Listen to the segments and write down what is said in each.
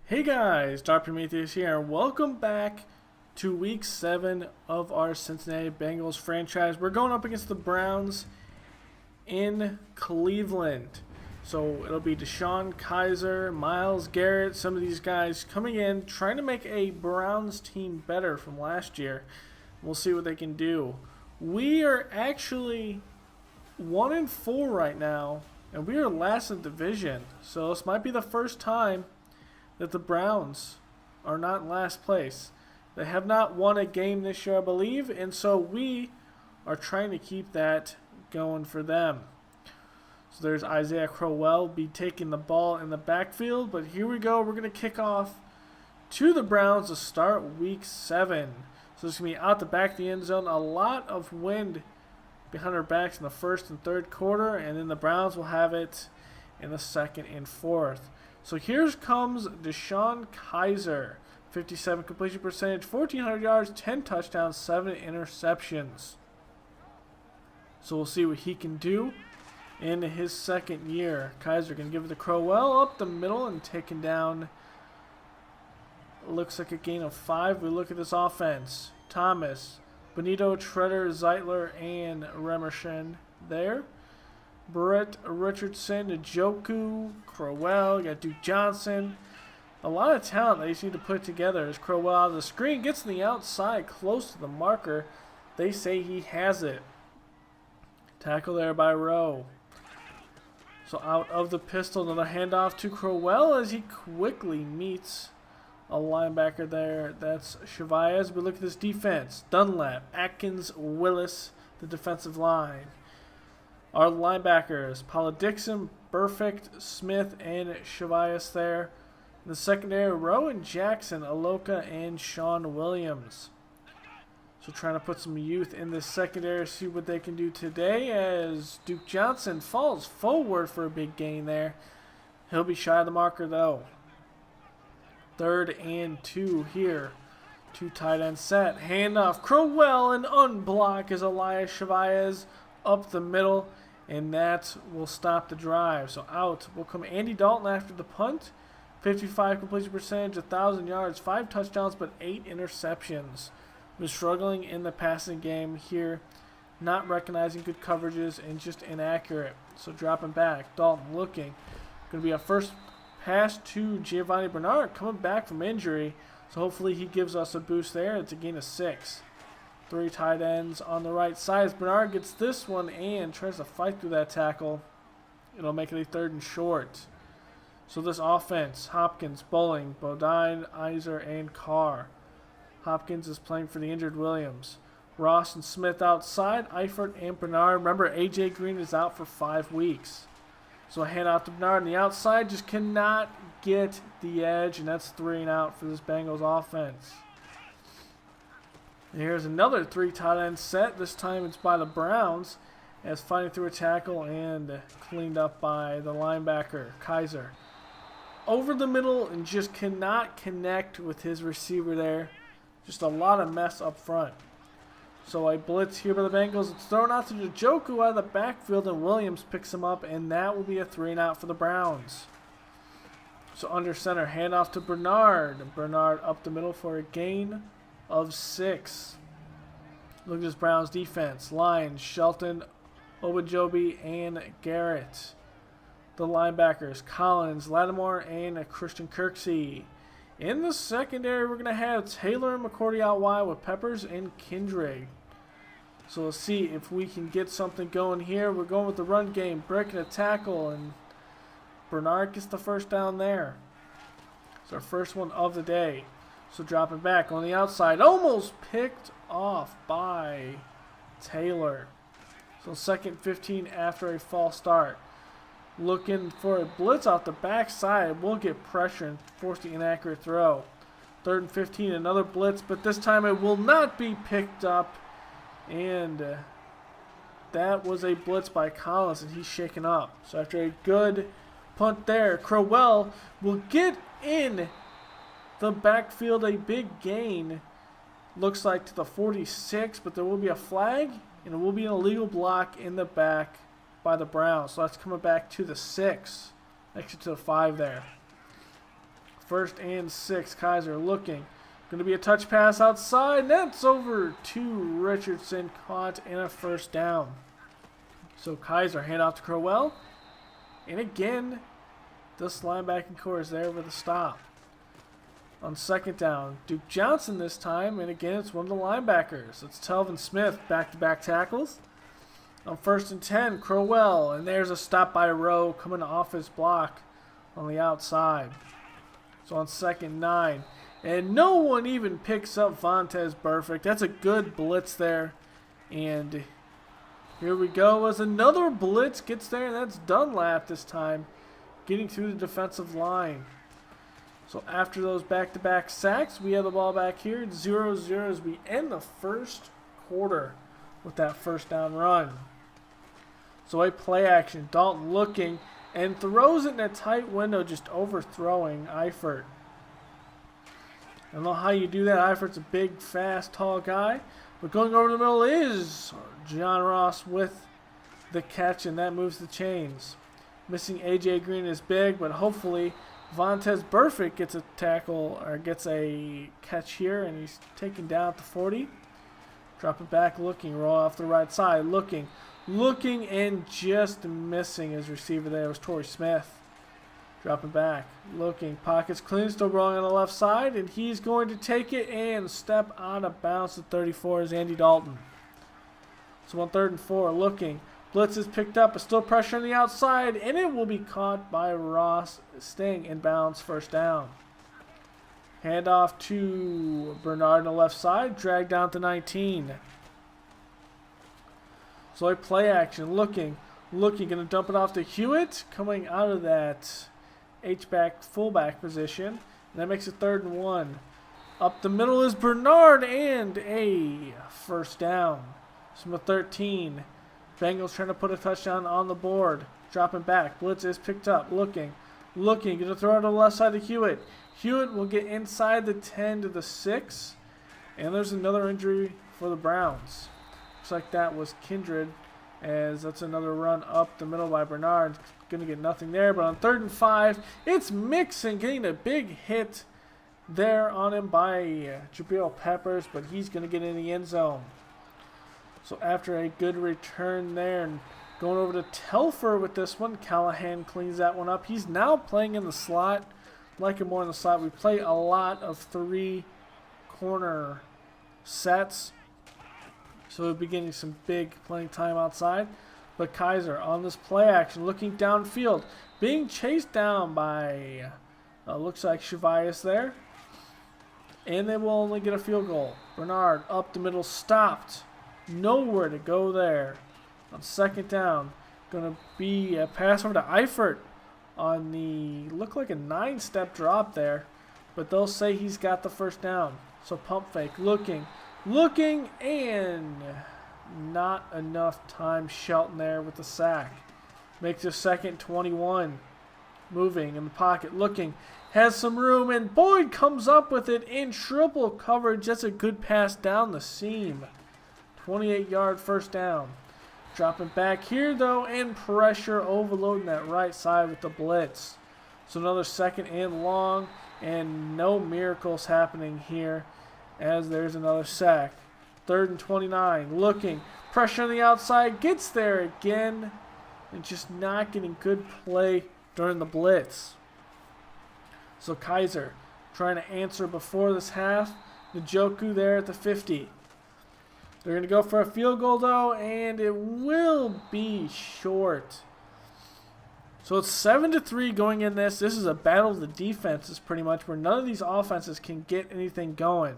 Hey guys, Dr. Prometheus here, and welcome back to Week 7 of our Cincinnati Bengals franchise. We're going up against the Browns in Cleveland. So it'll be Deshaun Kaiser, Myles Garrett, some of these guys coming in, trying to make a Browns team better from last year. We'll see what they can do. We are actually 1-4 right now, and we are last in the division. So this might be the first time that the Browns are not in last place. They have not won a game this year, I believe, and so we are trying to keep that going for them. So there's Isaiah Crowell be taking the ball in the backfield, but here we go. We're going to kick off to the Browns to start Week 7. So it's going to be out the back of the end zone. A lot of wind behind our backs in the first and third quarter, and then the Browns will have it in the second and fourth. So here comes Deshaun Kaiser, 57 completion percentage, 1,400 yards, 10 touchdowns, 7 interceptions. So we'll see what he can do in his second year. Kaiser can give it to Crowell up the middle and taken down. Looks like a gain of 5. We look at this offense. Thomas, Benito, Treader, Zeitler, and Remerson there. Brett Richardson, Njoku, Crowell, you got Duke Johnson. A lot of talent they just need to put together as Crowell out of the screen gets on the outside close to the marker. They say he has it. Tackle there by Rowe. So out of the pistol, another handoff to Crowell as he quickly meets a linebacker there. That's Chavez. We look at this defense. Dunlap, Atkins, Willis, the defensive line. Our linebackers, Paula Dixon, Perfect, Smith, and Chavez there. In the secondary, Rowan Jackson, Aloka, and Sean Williams. So trying to put some youth in this secondary, see what they can do today as Duke Johnson falls forward for a big gain there. He'll be shy of the marker though. 3rd and 2 here. 2 tight end set. Handoff, Crowell, and unblock is Elias Chavez up the middle. And that will stop the drive. So out will come Andy Dalton after the punt. 55 completion percentage, 1,000 yards, 5 touchdowns, but 8 interceptions. Was struggling in the passing game here. Not recognizing good coverages and just inaccurate. So dropping back. Dalton looking. Going to be a first pass to Giovanni Bernard coming back from injury. So hopefully he gives us a boost there. It's a gain of 6. 3 tight ends on the right side. As Bernard gets this one and tries to fight through that tackle, it'll make it a 3rd and short. So this offense, Hopkins, Bowling, Bodine, Iser, and Carr. Hopkins is playing for the injured Williams. Ross and Smith outside, Eifert and Bernard. Remember, A.J. Green is out for 5 weeks. So a hand out to Bernard on the outside, just cannot get the edge, and that's 3 and out for this Bengals offense. Here's another 3 tight end set. This time it's by the Browns as fighting through a tackle and cleaned up by the linebacker, Kaiser. Over the middle and just cannot connect with his receiver there. Just a lot of mess up front. So a blitz here by the Bengals. It's thrown out to Njoku out of the backfield and Williams picks him up, and that will be a 3 and out for the Browns. So under center, handoff to Bernard. Bernard up the middle for a gain of 6. Look at this Browns defense. Lyons, Shelton, Obajobi, and Garrett. The linebackers, Collins, Lattimore, and Christian Kirksey. In the secondary, we're going to have Taylor and McCourty out wide with Peppers and Kindred. So let's see if we can get something going here. We're going with the run game, breaking a tackle, and Bernard gets the first down there. It's our first one of the day. So dropping back on the outside, almost picked off by Taylor. So 2nd 15 after a false start. Looking for a blitz off the backside. We'll get pressure and force the inaccurate throw. 3rd and 15, another blitz, but this time it will not be picked up. And that was a blitz by Collins, and he's shaken up. So after a good punt there, Crowell will get in the backfield, a big gain, looks like to the 46, but there will be a flag, and it will be an illegal block in the back by the Browns. So that's coming back to the 6, actually to the 5 there. 1st and 6. Kaiser looking. Going to be a touch pass outside. That's over to Richardson. Caught in a 1st down. So Kaiser hand off to Crowell. And again, this linebacking core is there with a stop. On 2nd down, Duke Johnson this time. And again, it's one of the linebackers. It's Telvin Smith, back-to-back tackles. On 1st and 10, Crowell. And there's a stop by Rowe coming off his block on the outside. So on 2nd 9. And no one even picks up Vontaze Burfict. That's a good blitz there. And here we go as another blitz gets there. And that's Dunlap this time, getting through the defensive line. So after those back-to-back sacks, we have the ball back here. It's 0-0 as we end the 1st quarter with that 1st down run. So a play action. Dalton looking and throws it in a tight window, just overthrowing Eifert. I don't know how you do that. Eifert's a big, fast, tall guy. But going over the middle is John Ross with the catch, and that moves the chains. Missing A.J. Green is big, but hopefully Vontaze Burfict gets a tackle or gets a catch here, and he's taken down at the 40. Drop it back, looking, roll off the right side, looking, and just missing his receiver there. It was Torrey Smith. Dropping back, looking, pockets clean, still rolling on the left side, and he's going to take it and step out of bounds. At 34 is Andy Dalton. So on 3rd and 4, looking, blitz is picked up, but still pressure on the outside, and it will be caught by Ross, staying in bounds, 1st down. Handoff to Bernard on the left side, dragged down to 19. So a play action, looking, going to dump it off to Hewitt, coming out of that H-back, fullback position. And that makes it 3rd and 1. Up the middle is Bernard and a 1st down. So with 13. Bengals trying to put a touchdown on the board. Dropping back. Blitz is picked up. Looking. Going to throw it to the left side to Hewitt. Hewitt will get inside the 10 to the 6. And there's another injury for the Browns. Looks like that was Kindred, as that's another run up the middle by Bernard. Going to get nothing there, but on 3rd and 5, it's Mixon getting a big hit there on him by Jabril Peppers, but he's going to get in the end zone. So after a good return there and going over to Telfer with this one, Challahan cleans that one up. He's now playing in the slot. Like him more in the slot. We play a lot of 3-corner sets, so we'll be getting some big playing time outside. But Kaiser on this play action, looking downfield, being chased down by, looks like Chevias there. And they will only get a field goal. Bernard up the middle, stopped. Nowhere to go there. On 2nd down, going to be a pass over to Eifert on the, look like a 9-step drop there. But they'll say he's got the 1st down. So pump fake, looking, and not enough time. Shelton there with the sack. Makes a 2nd 21. Moving in the pocket, looking, has some room, and Boyd comes up with it in triple coverage. That's a good pass down the seam. 28-yard 1st down. Dropping back here, though, and pressure overloading that right side with the blitz. So another 2nd and long, and no miracles happening here as there's another sack. 3rd and 29, looking, pressure on the outside, gets there again, and just not getting good play during the blitz. So Kaiser trying to answer before this half. Njoku there at the 50. They're going to go for a field goal, though, and it will be short. So it's 7-3 going in this. This is a battle of the defenses pretty much, where none of these offenses can get anything going.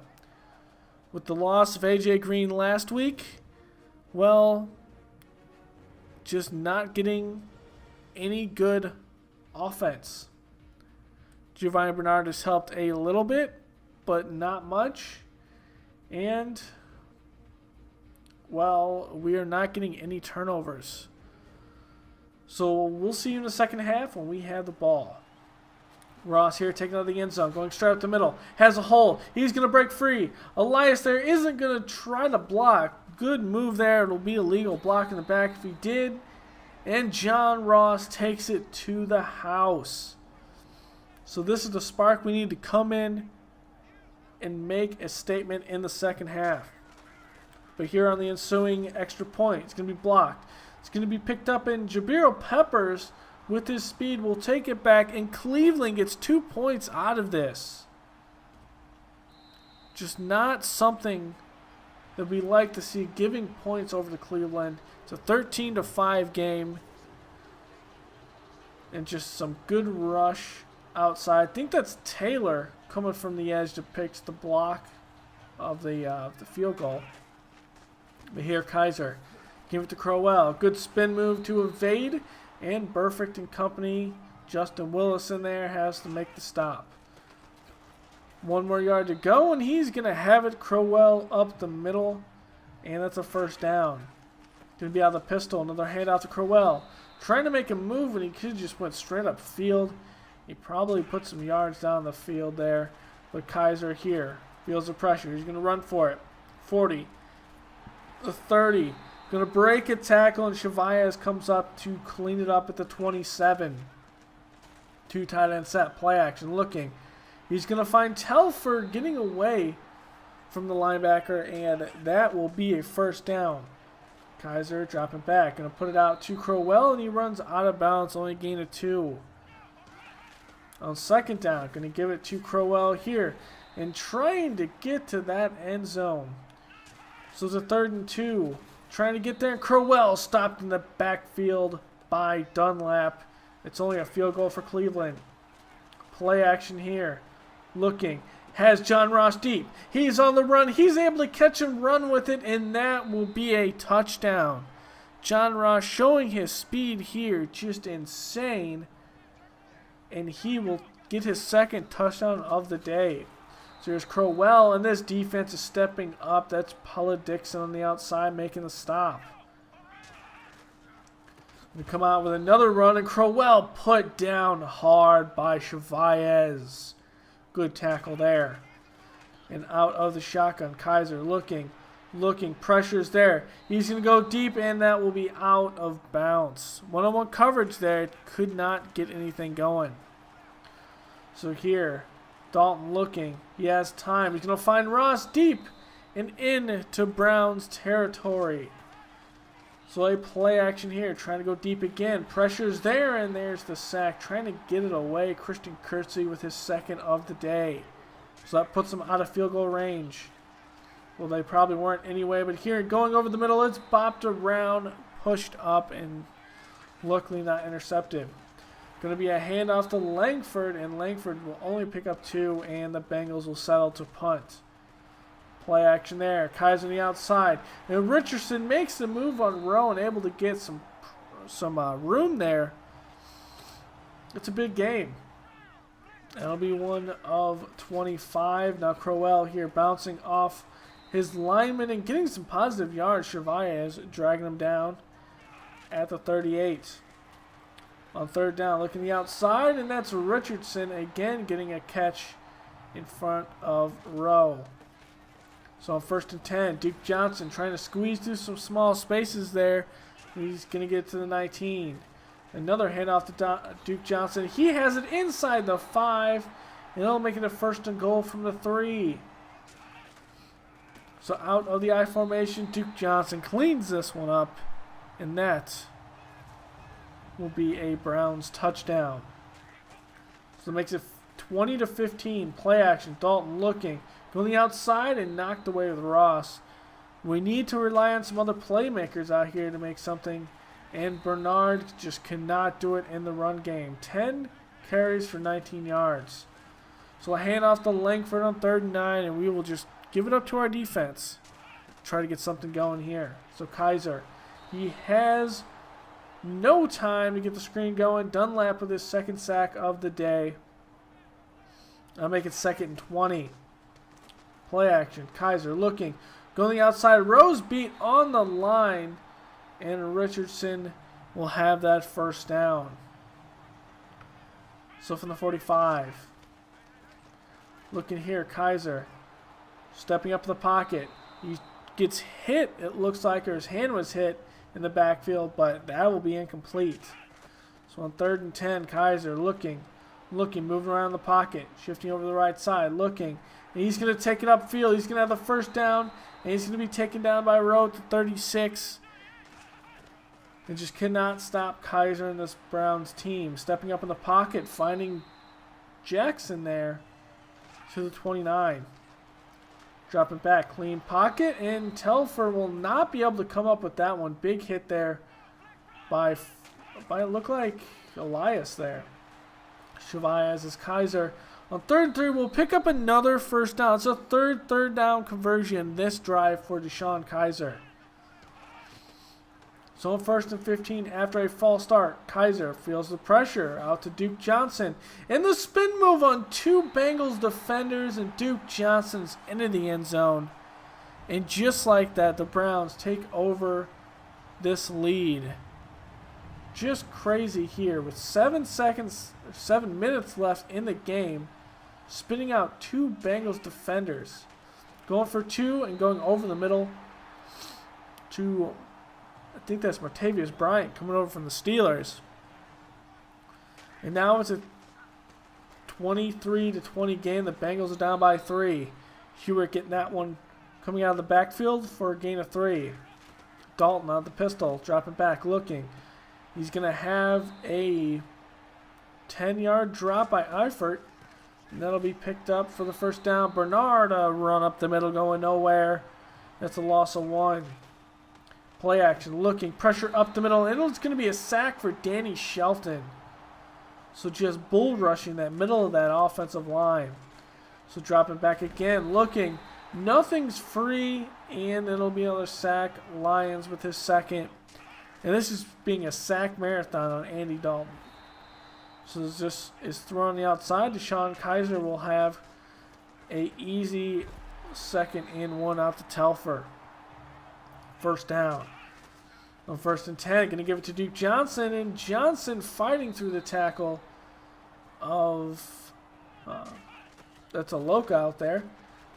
With the loss of A.J. Green last week, well, just not getting any good offense. Giovanni Bernard has helped a little bit, but not much. And, well, we are not getting any turnovers. So we'll see you in the 2nd half when we have the ball. Ross here taking out of the end zone, going straight up the middle. Has a hole. He's going to break free. Elias there isn't going to try to block. Good move there. It'll be illegal. Block in the back if he did. And John Ross takes it to the house. So this is the spark we need to come in and make a statement in the second half. But here on the ensuing extra point, it's going to be blocked. It's going to be picked up, and Jabril Peppers, with his speed, will take it back, and Cleveland gets 2 points out of this. Just not something that we like to see, giving points over to Cleveland. It's a 13-5 game. And just some good rush outside. I think that's Taylor coming from the edge that picks the block of the field goal. But here, Kaiser, give it to Crowell. Good spin move to evade, and Burfict and company. Justin Willis in there has to make the stop. 1 more yard to go, and he's going to have it. Crowell up the middle, and that's a first down. Going to be out of the pistol. Another handoff to Crowell. Trying to make a move, and he could have just went straight up field. He probably put some yards down the field there. But Kaiser here feels the pressure. He's going to run for it. 40. The 30. Going to break a tackle, and Chavez comes up to clean it up at the 27. 2 tight end set. Play action. Looking. He's going to find Telford getting away from the linebacker, and that will be a first down. Kaiser dropping back. Going to put it out to Crowell, and he runs out of bounds. Only gain of 2. On second down, going to give it to Crowell here, and trying to get to that end zone. So it's a 3rd and 2. Trying to get there, and Crowell stopped in the backfield by Dunlap. It's only a field goal for Cleveland. Play action here. Looking. Has John Ross deep. He's on the run. He's able to catch and run with it, and that will be a touchdown. John Ross showing his speed here, just insane. And he will get his 2nd touchdown of the day. So here's Crowell, and this defense is stepping up. That's Paula Dixon on the outside making the stop. We come out with another run, and Crowell put down hard by Chavez. Good tackle there. And out of the shotgun, Kaiser looking, pressure's there. He's going to go deep, and that will be out of bounds. One-on-one coverage there, could not get anything going. So here, Dalton looking, he has time. He's going to find Ross deep and into Brown's territory. So a play action here, trying to go deep again. Pressure's there, and there's the sack. Trying to get it away. Christian Kirksey with his 2nd of the day. So that puts him out of field goal range. Well, they probably weren't anyway, but here, going over the middle, it's bopped around, pushed up, and luckily not intercepted. Going to be a handoff to Langford, and Langford will only pick up 2, and the Bengals will settle to punt. Play action there. Kaiser on the outside. And Richardson makes the move on Rowe and able to get some room there. It's a big game. That'll be 1 of 25. Now Crowell here bouncing off his lineman and getting some positive yards. Chavez dragging him down at the 38. On 3rd down, looking the outside, and that's Richardson again getting a catch in front of Rowe. So on 1st and 10, Duke Johnson trying to squeeze through some small spaces there. He's going to get to the 19. Another handoff to Duke Johnson. He has it inside the 5, and it'll make it a 1st and goal from the 3. So out of the I formation, Duke Johnson cleans this one up, and that will be a Browns touchdown. So it makes it 20-15. Play action. Dalton looking. Going the outside and knocked away with Ross. We need to rely on some other playmakers out here to make something. And Bernard just cannot do it in the run game. 10 carries for 19 yards. So a handoff to Langford on 3rd and 9. And we will just give it up to our defense. Try to get something going here. So Kaiser. He has no time to get the screen going. Dunlap with his 2nd sack of the day. I'll make it 2nd and 20. Play action. Kaiser looking. Going the outside. Rose beat on the line. And Richardson will have that 1st down. So from the 45. Looking here. Kaiser. Stepping up to the pocket. He gets hit. It looks like, or his hand was hit in the backfield. But that will be incomplete. So on 3rd and 10. Kaiser looking. Looking, moving around the pocket, shifting over the right side, looking. And he's going to take it upfield. He's going to have the first down, and he's going to be taken down by Rowe at the 36. And just cannot stop Kaiser and this Browns team. Stepping up in the pocket, finding Jackson there to the 29. Dropping back, clean pocket, and Telvin will not be able to come up with that one. Big hit there by it looked like Elias there. Chavez as Kaiser. On 3rd and 3, we'll pick up another first down. It's a third down conversion this drive for Deshaun Kaiser. So on 1st and 15, after a false start, Kaiser feels the pressure out to Duke Johnson. And the spin move on 2 Bengals defenders, and Duke Johnson's into the end zone. And just like that, the Browns take over this lead. Just crazy here with 7 minutes left in the game. Spinning out 2 Bengals defenders. Going for 2 and going over the middle to, I think that's Martavius Bryant coming over from the Steelers. And now it's a 23-20 game. The Bengals are down by 3. Hewitt getting that one coming out of the backfield for a gain of 3. Dalton on the pistol, dropping back, looking. He's going to have a 10-yard drop by Eifert. And that'll be picked up for the first down. Bernard run up the middle, going nowhere. That's a loss of 1. Play action, looking, pressure up the middle. And it's going to be a sack for Danny Shelton. So just bull rushing that middle of that offensive line. So dropping back again, looking. Nothing's free, and it'll be another sack. Lions with his second. And this is being a sack marathon on Andy Dalton. So this just is thrown on the outside. Deshaun Kaiser will have a easy 2nd and 1 out to Telvin. First down. On 1st and 10, going to give it to Duke Johnson. And Johnson fighting through the tackle of, that's a Loca out there.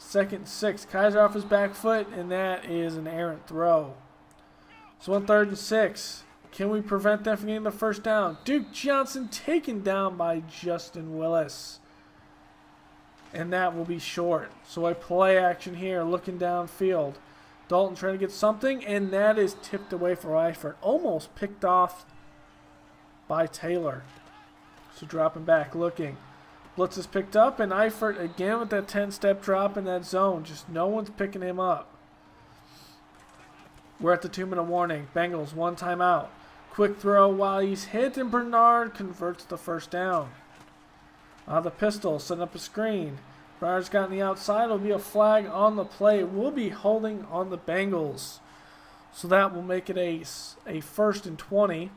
2nd and 6. Kaiser off his back foot, and that is an errant throw. So on 3rd and 6, can we prevent them from getting the first down? Duke Johnson taken down by Justin Willis. And that will be short. So a play action here, looking downfield. Dalton trying to get something, and that is tipped away for Eifert. Almost picked off by Taylor. So dropping back, looking. Blitz is picked up, and Eifert again with that 10-step drop in that zone. Just no one's picking him up. We're at the 2-minute warning. Bengals, 1 timeout. Quick throw while he's hit, and Bernard converts the first down. The pistol, setting up a screen. Bernard's got on the outside. It'll be a flag on the play. We'll be holding on the Bengals. So that will make it a 1st and 20.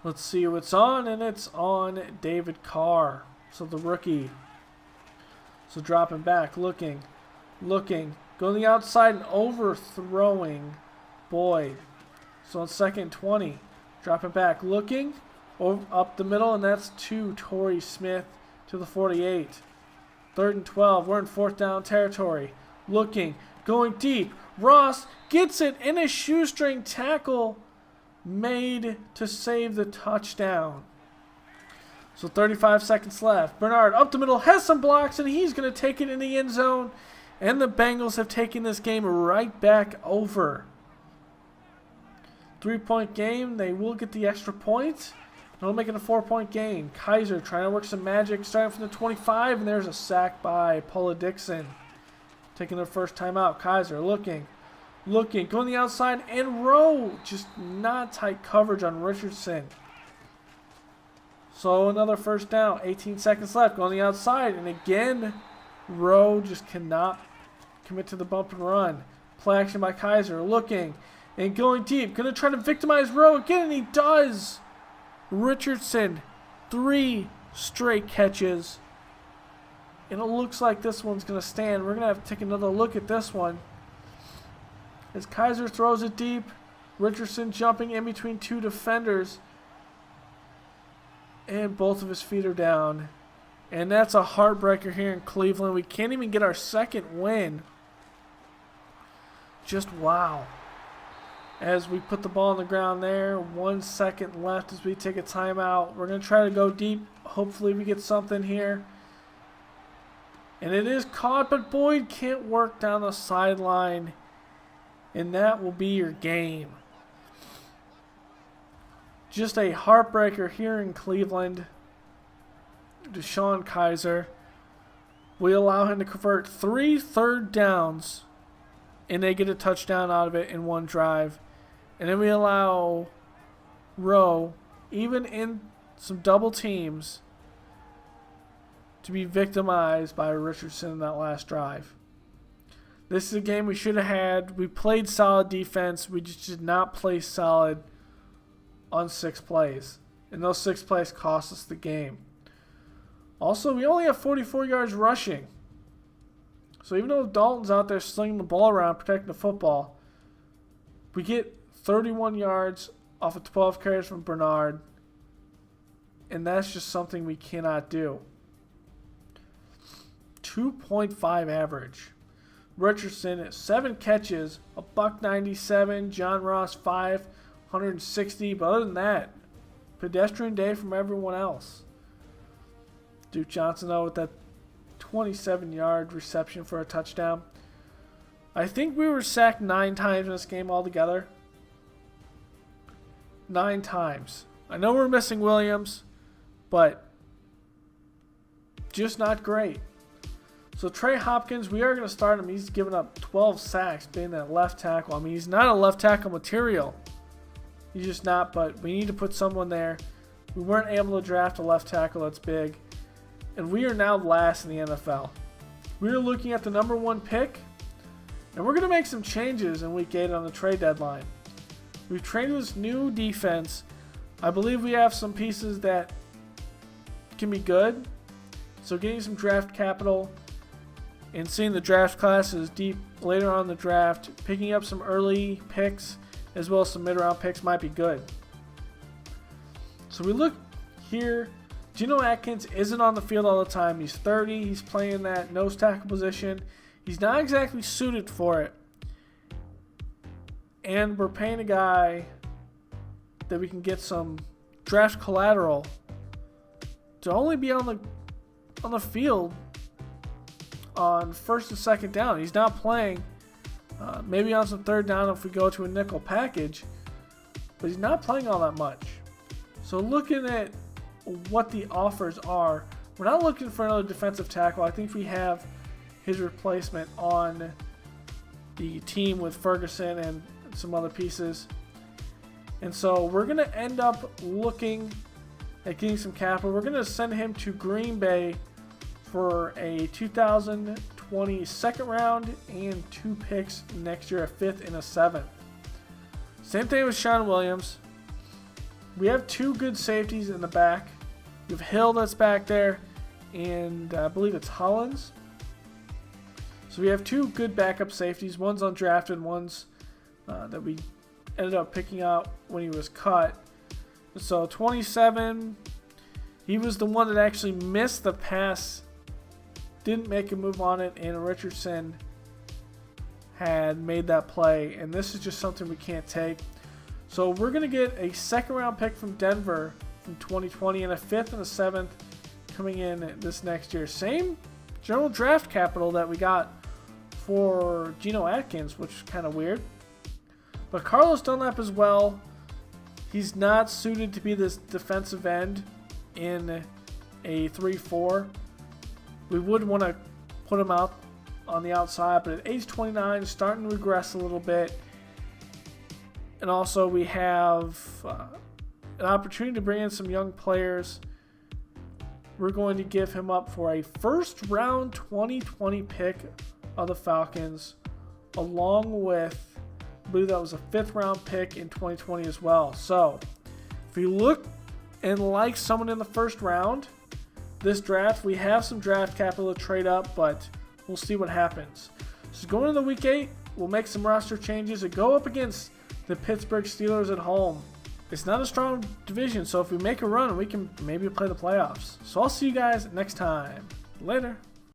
Let's see who it's on, and it's on David Carr. So the rookie. So dropping back, looking. Going the outside and overthrowing Boyd. So on 2nd and 20. Dropping back, looking. Up the middle, and that's to Torrey Smith to the 48. 3rd and 12. We're in 4th down territory. Looking. Going deep. Ross gets it in a shoestring tackle made to save the touchdown. So 35 seconds left. Bernard up the middle, has some blocks, and he's going to take it in the end zone. And the Bengals have taken this game right back over. 3-point game. They will get the extra point. It'll make it a 4-point game. Kaiser trying to work some magic, starting from the 25, and there's a sack by Paula Dixon. Taking their first time out. Kaiser looking, going the outside, and Rowe just not tight coverage on Richardson. So another first down. 18 seconds left. Going the outside, and again, Rowe just cannot commit to the bump and run. Play action by Kaiser, looking and going deep. Going to try to victimize Rowe again, and he does. Richardson, 3 straight catches. And it looks like this one's going to stand. We're going to have to take another look at this one. As Kaiser throws it deep, Richardson jumping in between 2 defenders. And both of his feet are down. And that's a heartbreaker here in Cleveland. We can't even get our 2nd win. Just wow. as we put the ball on the ground there. 1 second left as we take a timeout. We're going to try to go deep. Hopefully we get something here. And it is caught, but Boyd can't work down the sideline. And that will be your game. Just a heartbreaker here in Cleveland. DeShone Kizer. We allow him to convert 3 third downs, and they get a touchdown out of it in one drive. And then we allow Rowe, even in some double teams, to be victimized by Richardson in that last drive. This is a game we should have had. We played solid defense. We just did not play solid on 6 plays. And those 6 plays cost us the game. Also, we only have 44 yards rushing. So even though Dalton's out there slinging the ball around, protecting the football, we get 31 yards off of 12 carries from Bernard. And that's just something we cannot do. 2.5 average. Richardson at 7 catches, a $197. John Ross 560. But other than that, pedestrian day from everyone else. Duke Johnson, though, with that 27-yard reception for a touchdown. I think we were sacked 9 times in this game altogether. 9 times. I know we're missing Williams, but just not great. So Trey Hopkins, we are going to start him. He's given up 12 sacks being that left tackle. I mean, he's not a left tackle material. He's just not, but we need to put someone there. We weren't able to draft a left tackle that's big. And we are now last in the NFL. We are looking at the number 1 pick. And we're going to make some changes in Week 8 on the trade deadline. We've traded this new defense. I believe we have some pieces that can be good. So getting some draft capital and seeing the draft classes deep later on in the draft, picking up some early picks as well as some mid-round picks might be good. So we look here. Geno Atkins isn't on the field all the time. He's 30. He's playing that nose tackle position. He's not exactly suited for it. And we're paying a guy that we can get some draft collateral to only be on the field on 1st and 2nd down. He's not playing. Maybe on some 3rd down if we go to a nickel package. But he's not playing all that much. So looking at what the offers are, we're not looking for another defensive tackle. I think we have his replacement on the team with Ferguson and some other pieces. And so we're going to end up looking at getting some capital. We're going to send him to Green Bay for a 2020 2nd round and 2 picks next year, a 5th and a 7th. Same thing with Sean Williams. We have 2 good safeties in the back. We have Hill that's back there, and I believe it's Hollins. So we have 2 good backup safeties. One's undrafted, one's that we ended up picking out when he was cut. So 27, he was the one that actually missed the pass, didn't make a move on it, and Richardson had made that play. And this is just something we can't take. So we're going to get a 2nd round pick from Denver from 2020 and a 5th and a 7th coming in this next year. Same general draft capital that we got for Geno Atkins, which is kind of weird. But Carlos Dunlap as well. He's not suited to be this defensive end in a 3-4. We would want to put him out on the outside, but at age 29, starting to regress a little bit. And also we have an opportunity to bring in some young players. We're going to give him up for a 1st round 2020 pick of the Falcons, along with, I believe that was a 5th round pick in 2020 as well. So if you look and like someone in the 1st round, this draft, we have some draft capital to trade up, but we'll see what happens. So going into Week 8, we'll make some roster changes and go up against the Pittsburgh Steelers at home. It's not a strong division, so if we make a run, we can maybe play the playoffs. So I'll see you guys next time. Later.